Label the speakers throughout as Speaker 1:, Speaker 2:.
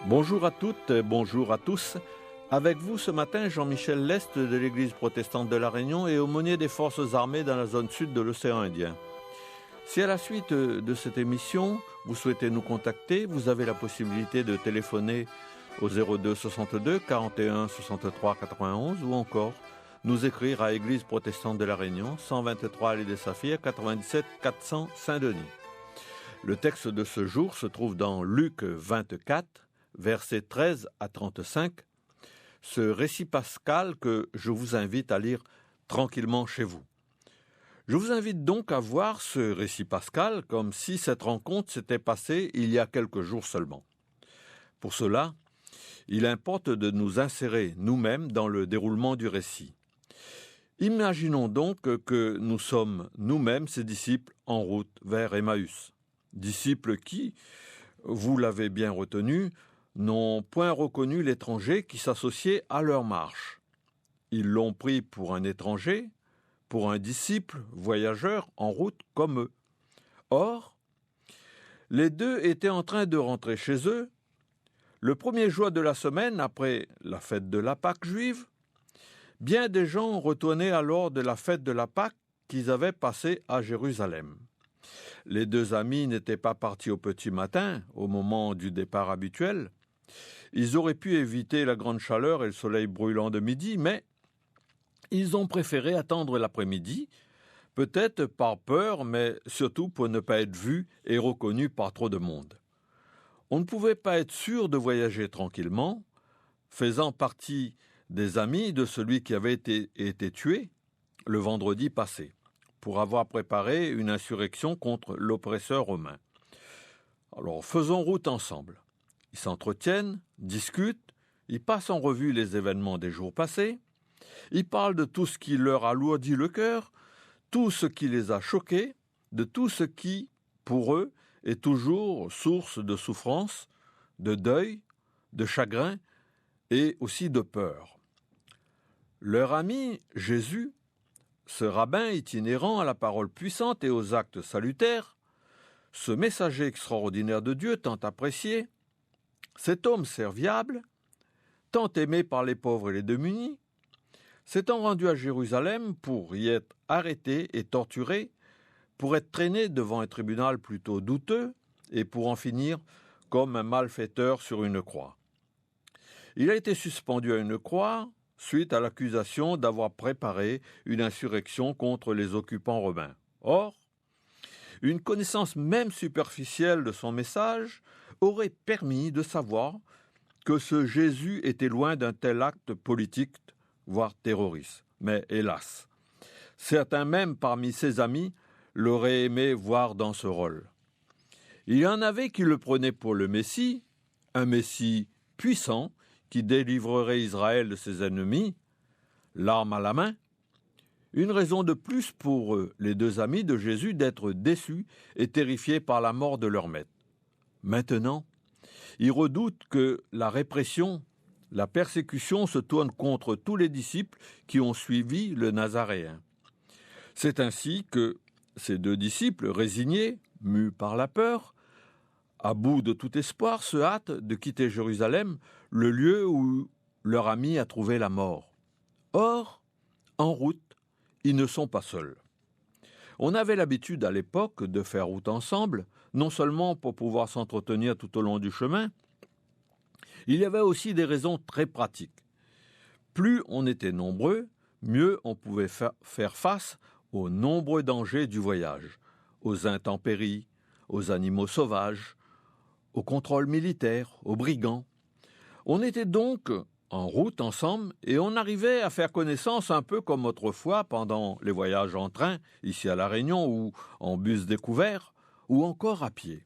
Speaker 1: Bonjour à toutes, bonjour à tous. Avec vous ce matin, Jean-Michel Lest de l'Église protestante de La Réunion et aumônier des forces armées dans la zone sud de l'océan Indien. Si à la suite de cette émission, vous souhaitez nous contacter, vous avez la possibilité de téléphoner au 02 62 41 63 91 ou encore nous écrire à Église protestante de La Réunion, 123 allée des Saphirs, 97 400 Saint-Denis. Le texte de ce jour se trouve dans Luc 24, versets 13 à 35, ce récit pascal que je vous invite à lire tranquillement chez vous. Je vous invite donc à voir ce récit pascal comme si cette rencontre s'était passée il y a quelques jours seulement. Pour cela, il importe de nous insérer nous-mêmes dans le déroulement du récit. Imaginons donc que nous sommes nous-mêmes ces disciples en route vers Emmaüs. Disciples qui, vous l'avez bien retenu, n'ont point reconnu l'étranger qui s'associait à leur marche. Ils l'ont pris pour un étranger, pour un disciple voyageur en route comme eux. Or, les deux étaient en train de rentrer chez eux, le premier jour de la semaine après la fête de la Pâque juive. Bien des gens retournaient alors de la fête de la Pâque qu'ils avaient passée à Jérusalem. Les deux amis n'étaient pas partis au petit matin, au moment du départ habituel. Ils auraient pu éviter la grande chaleur et le soleil brûlant de midi, mais ils ont préféré attendre l'après-midi, peut-être par peur, mais surtout pour ne pas être vus et reconnus par trop de monde. On ne pouvait pas être sûr de voyager tranquillement, faisant partie des amis de celui qui avait été tué le vendredi passé, pour avoir préparé une insurrection contre l'oppresseur romain. Alors faisons route ensemble. Ils s'entretiennent, discutent, ils passent en revue les événements des jours passés, ils parlent de tout ce qui leur alourdit le cœur, tout ce qui les a choqués, de tout ce qui, pour eux, est toujours source de souffrance, de deuil, de chagrin et aussi de peur. Leur ami, Jésus, ce rabbin itinérant à la parole puissante et aux actes salutaires, ce messager extraordinaire de Dieu tant apprécié, cet homme serviable, tant aimé par les pauvres et les démunis, s'étant rendu à Jérusalem pour y être arrêté et torturé, pour être traîné devant un tribunal plutôt douteux et pour en finir comme un malfaiteur sur une croix. Il a été suspendu à une croix suite à l'accusation d'avoir préparé une insurrection contre les occupants romains. Or, une connaissance même superficielle de son message aurait permis de savoir que ce Jésus était loin d'un tel acte politique, voire terroriste. Mais hélas, certains même parmi ses amis l'auraient aimé voir dans ce rôle. Il y en avait qui le prenaient pour le Messie, un Messie puissant qui délivrerait Israël de ses ennemis, l'arme à la main. Une raison de plus pour les deux amis de Jésus d'être déçus et terrifiés par la mort de leur maître. Maintenant, ils redoutent que la répression, la persécution se tourne contre tous les disciples qui ont suivi le Nazaréen. C'est ainsi que ces deux disciples, résignés, mus par la peur, à bout de tout espoir, se hâtent de quitter Jérusalem, le lieu où leur ami a trouvé la mort. Or, en route, ils ne sont pas seuls. On avait l'habitude à l'époque de faire route ensemble, non seulement pour pouvoir s'entretenir tout au long du chemin, il y avait aussi des raisons très pratiques. Plus on était nombreux, mieux on pouvait faire face aux nombreux dangers du voyage, aux intempéries, aux animaux sauvages, aux contrôles militaires, aux brigands. On était donc en route ensemble et on arrivait à faire connaissance un peu comme autrefois pendant les voyages en train, ici à La Réunion, ou en bus découvert, ou encore à pied.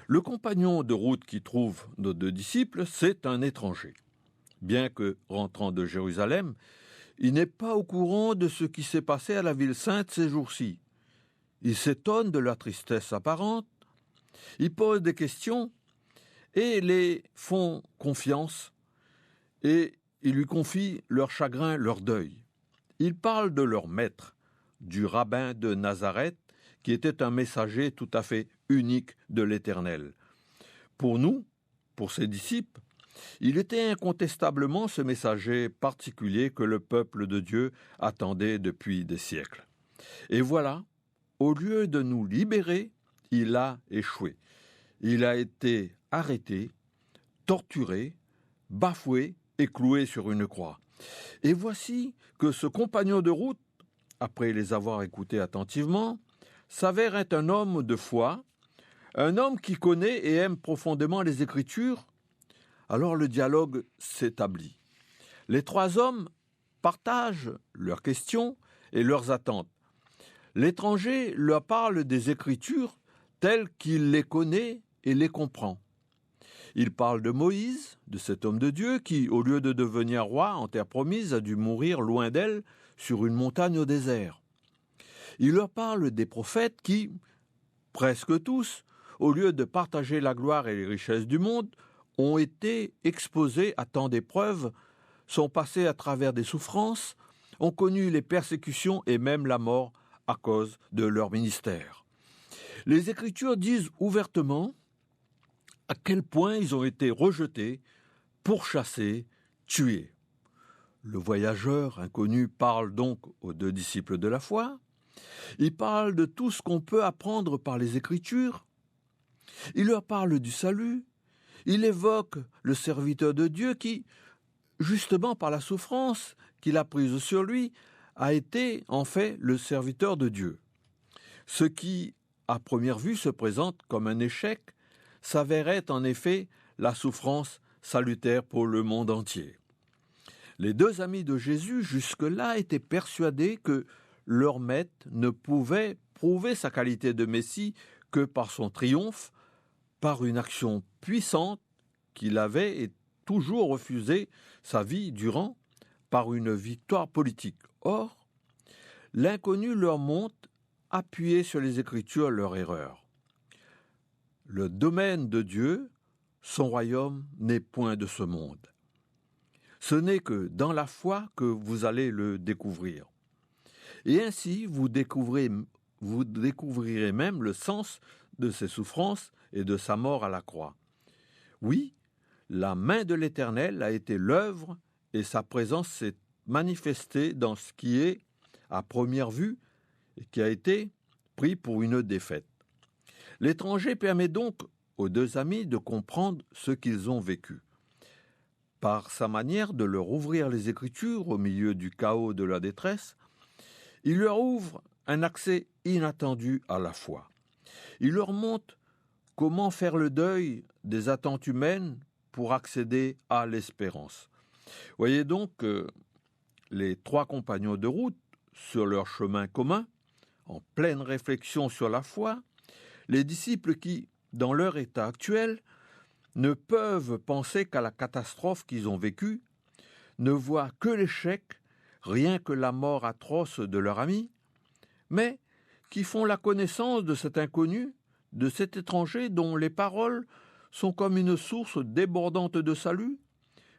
Speaker 1: Le compagnon de route qui trouve nos deux disciples, c'est un étranger. Bien que rentrant de Jérusalem, il n'est pas au courant de ce qui s'est passé à la ville sainte ces jours-ci. Il s'étonne de la tristesse apparente, il pose des questions et les font confiance et ils lui confient leur chagrin, leur deuil. Ils parlent de leur maître, du rabbin de Nazareth, qui était un messager tout à fait unique de l'Éternel. Pour nous, pour ses disciples, il était incontestablement ce messager particulier que le peuple de Dieu attendait depuis des siècles. Et voilà, au lieu de nous libérer, il a échoué. Il a été arrêté, torturé, bafoué et cloué sur une croix. Et voici que ce compagnon de route, après les avoir écoutés attentivement, s'avère être un homme de foi, un homme qui connaît et aime profondément les Écritures. Alors le dialogue s'établit. Les trois hommes partagent leurs questions et leurs attentes. L'étranger leur parle des Écritures telles qu'il les connaît et les comprend. Il parle de Moïse, de cet homme de Dieu qui, au lieu de devenir roi en terre promise, a dû mourir loin d'elle sur une montagne au désert. Il leur parle des prophètes qui, presque tous, au lieu de partager la gloire et les richesses du monde, ont été exposés à tant d'épreuves, sont passés à travers des souffrances, ont connu les persécutions et même la mort à cause de leur ministère. Les Écritures disent ouvertement à quel point ils ont été rejetés, pourchassés, tués. Le voyageur inconnu parle donc aux deux disciples de la foi. Il parle de tout ce qu'on peut apprendre par les Écritures. Il leur parle du salut. Il évoque le serviteur de Dieu qui, justement par la souffrance qu'il a prise sur lui, a été en fait le serviteur de Dieu. Ce qui, à première vue, se présente comme un échec, s'avérait en effet la souffrance salutaire pour le monde entier. Les deux amis de Jésus jusque-là étaient persuadés que leur maître ne pouvait prouver sa qualité de Messie que par son triomphe, par une action puissante qu'il avait et toujours refusé sa vie durant, par une victoire politique. Or, l'inconnu leur montre, appuyé sur les Écritures, leur erreur. Le domaine de Dieu, son royaume, n'est point de ce monde. Ce n'est que dans la foi que vous allez le découvrir. Et ainsi, vous découvrirez même le sens de ses souffrances et de sa mort à la croix. Oui, la main de l'Éternel a été l'œuvre et sa présence s'est manifestée dans ce qui est, à première vue, et qui a été pris pour une défaite. L'étranger permet donc aux deux amis de comprendre ce qu'ils ont vécu. Par sa manière de leur ouvrir les Écritures au milieu du chaos de leur détresse, il leur ouvre un accès inattendu à la foi. Il leur montre comment faire le deuil des attentes humaines pour accéder à l'espérance. Voyez donc que les trois compagnons de route, sur leur chemin commun, en pleine réflexion sur la foi, les disciples qui, dans leur état actuel, ne peuvent penser qu'à la catastrophe qu'ils ont vécue, ne voient que l'échec, rien que la mort atroce de leur ami, mais qui font la connaissance de cet inconnu, de cet étranger dont les paroles sont comme une source débordante de salut,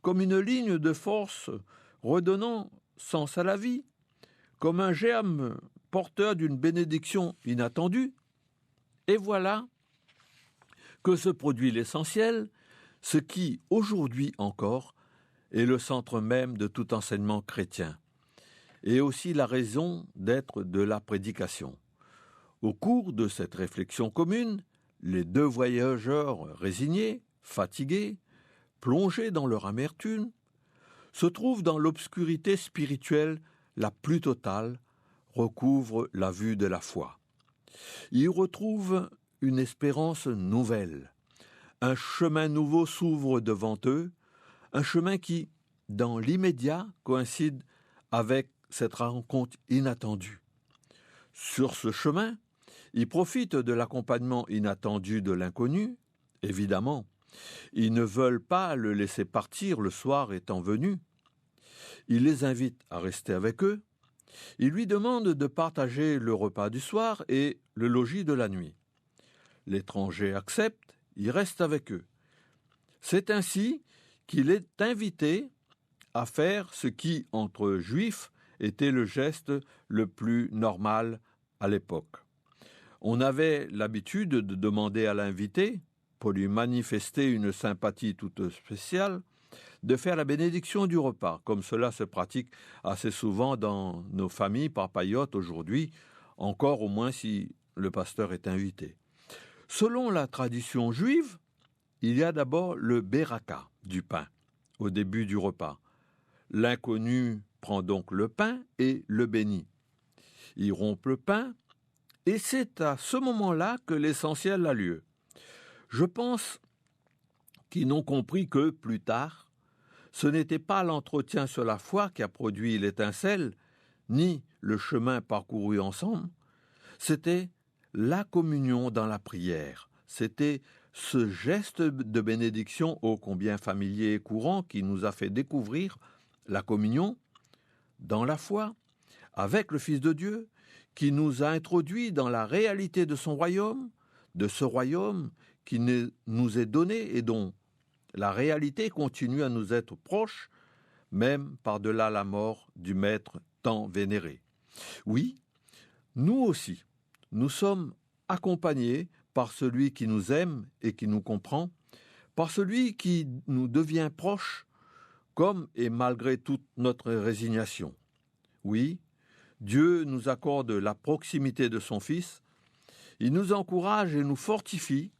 Speaker 1: comme une ligne de force redonnant sens à la vie, comme un germe porteur d'une bénédiction inattendue. Et voilà que se produit l'essentiel, ce qui, aujourd'hui encore, est le centre même de tout enseignement chrétien, et aussi la raison d'être de la prédication. Au cours de cette réflexion commune, les deux voyageurs résignés, fatigués, plongés dans leur amertume, se trouvent dans l'obscurité spirituelle la plus totale, recouvrent la vue de la foi. Ils retrouvent une espérance nouvelle. Un chemin nouveau s'ouvre devant eux, un chemin qui, dans l'immédiat, coïncide avec cette rencontre inattendue. Sur ce chemin, ils profitent de l'accompagnement inattendu de l'inconnu, évidemment. Ils ne veulent pas le laisser partir le soir étant venu. Ils les invitent à rester avec eux. Ils lui demandent de partager le repas du soir et le logis de la nuit. L'étranger accepte, il reste avec eux. C'est ainsi qu'il est invité à faire ce qui, entre juifs, était le geste le plus normal à l'époque. On avait l'habitude de demander à l'invité, pour lui manifester une sympathie toute spéciale, de faire la bénédiction du repas, comme cela se pratique assez souvent dans nos familles par paillotte aujourd'hui, encore au moins si le pasteur est invité. Selon la tradition juive, il y a d'abord le beraka du pain au début du repas. L'inconnu prend donc le pain et le bénit. Il rompt le pain et c'est à ce moment-là que l'essentiel a lieu. Je pense qu'ils n'ont compris que, plus tard, ce n'était pas l'entretien sur la foi qui a produit l'étincelle, ni le chemin parcouru ensemble, c'était la communion dans la prière. C'était ce geste de bénédiction ô combien familier et courant qui nous a fait découvrir la communion dans la foi avec le Fils de Dieu, qui nous a introduits dans la réalité de son royaume, de ce royaume qui nous est donné et dont la réalité continue à nous être proche, même par-delà la mort du Maître tant vénéré. Oui, nous aussi, nous sommes accompagnés par celui qui nous aime et qui nous comprend, par celui qui nous devient proche, comme et malgré toute notre résignation. Oui, Dieu nous accorde la proximité de son Fils, il nous encourage et nous fortifie,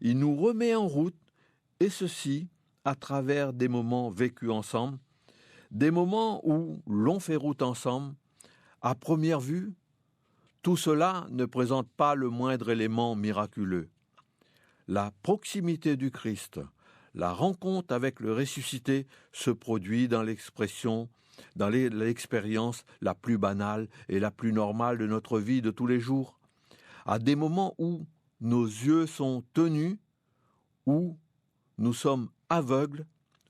Speaker 1: il nous remet en route, et ceci à travers des moments vécus ensemble, des moments où l'on fait route ensemble. À première vue, tout cela ne présente pas le moindre élément miraculeux. La proximité du Christ, la rencontre avec le ressuscité se produit dans l'expression, dans l'expérience la plus banale et la plus normale de notre vie de tous les jours, à des moments où nos yeux sont tenus, où nous sommes aveugles,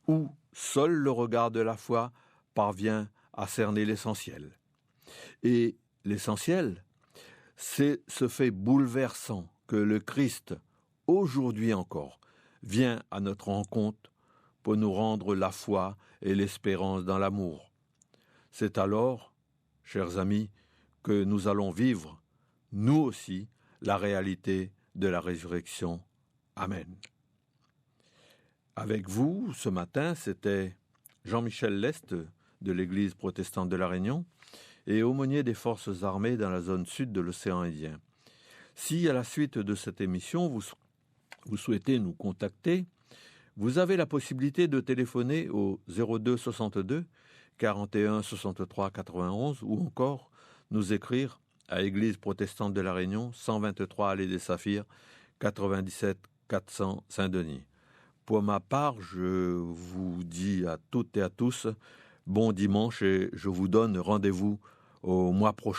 Speaker 1: où seul le regard de la foi parvient à cerner l'essentiel. Et l'essentiel, c'est ce fait bouleversant que le Christ, aujourd'hui encore, vient à notre rencontre pour nous rendre la foi et l'espérance dans l'amour. C'est alors, chers amis, que nous allons vivre, nous aussi, la réalité de la résurrection. Amen. Avec vous, ce matin, c'était Jean-Michel Lest de l'Église protestante de La Réunion et aumônier des forces armées dans la zone sud de l'océan Indien. Si, à la suite de cette émission, vous souhaitez nous contacter, vous avez la possibilité de téléphoner au 02 62 41 63 91 ou encore nous écrire à Église protestante de La Réunion, 123 Allée des Saphirs, 97 400 Saint-Denis. Pour ma part, je vous dis à toutes et à tous bon dimanche et je vous donne rendez-vous au mois prochain.